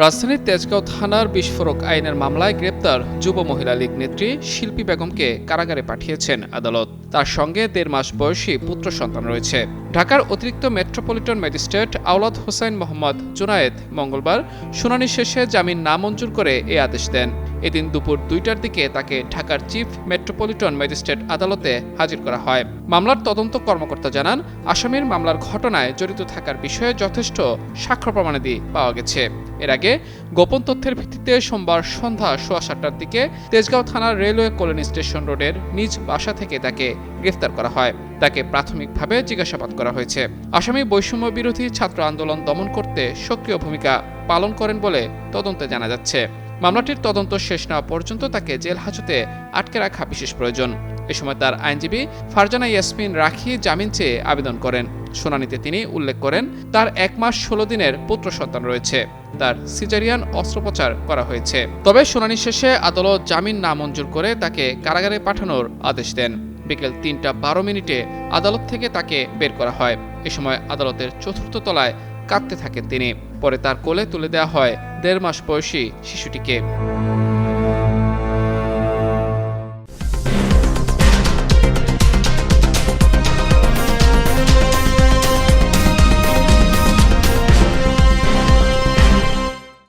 রাজধানীর তেজগাঁও থানার বিস্ফোরক আইনের মামলায় গ্রেপ্তার যুব মহিলা লীগ নেত্রী শিল্পী বেগমকে কারাগারে পাঠিয়েছেন আদালত। তার সঙ্গে ১.৫ মাস বয়সী পুত্র সন্তান রয়েছে। ঢাকার অতিরিক্ত মেট্রোপলিটন ম্যাজিস্ট্রেট আওলাদ হোসাইন মোহাম্মদ জুনায়েদ মঙ্গলবার শুনানি শেষে জামিন নামঞ্জুর করে এ আদেশ দেন। এদিন দুপুর ২টার দিকে তাকে ঢাকার চিফ মেট্রোপলিটন ম্যাজিস্ট্রেট আদালতে হাজির করা হয়। মামলার তদন্ত কর্মকর্তা জানান, আসামির মামলার ঘটনায় জড়িত থাকার বিষয়ে যথেষ্ট সাক্ষ্য প্রমাণাদি পাওয়া গেছে। এর আগে গোপন তথ্যের ভিত্তিতে সোমবার সন্ধ্যা ৭:৩০টার দিকে তেজগাঁও থানার রেলওয়ে কলোনি স্টেশন রোডের নিজ বাসা থেকে তাকে গ্রেফতার করা হয়। তাকে প্রাথমিকভাবে জিজ্ঞাসাবাদ করা হয়েছে। আসামি বৈষম্য বিরোধী ছাত্র আন্দোলন দমন করতে সক্রিয় ভূমিকা পালন করেন বলে তদন্তে জানা যাচ্ছে। মামলাটির তদন্ত শেষ না হওয়া পর্যন্ত তাকে জেল হাজতে আটকে রাখা বিশেষ প্রয়োজন। এ সময় তার আইনজীবী ফারজানা ইয়াসমিন রাখি জামিন চেয়ে আবেদন করেন। শুনানিতে তিনি উল্লেখ করেন, তার ১ মাস ১৬ দিনের পুত্র সন্তান রয়েছে। তার সিজারিয়ান অস্ত্রোপচার করা হয়েছে। তবে শুনানি শেষে আদালত জামিন নামঞ্জুর করে তাকে কারাগারে পাঠানোর আদেশ দেন। বিকেল ৩টা ১২ মিনিটে আদালত থেকে তাকে বের করা হয়। এ সময় আদালতের ৪র্থ তলায় কাঁদতে থাকেন তিনি। পরে তার কোলে তুলে দেওয়া হয় ১.৫ মাস বয়সী শিশুটিকে।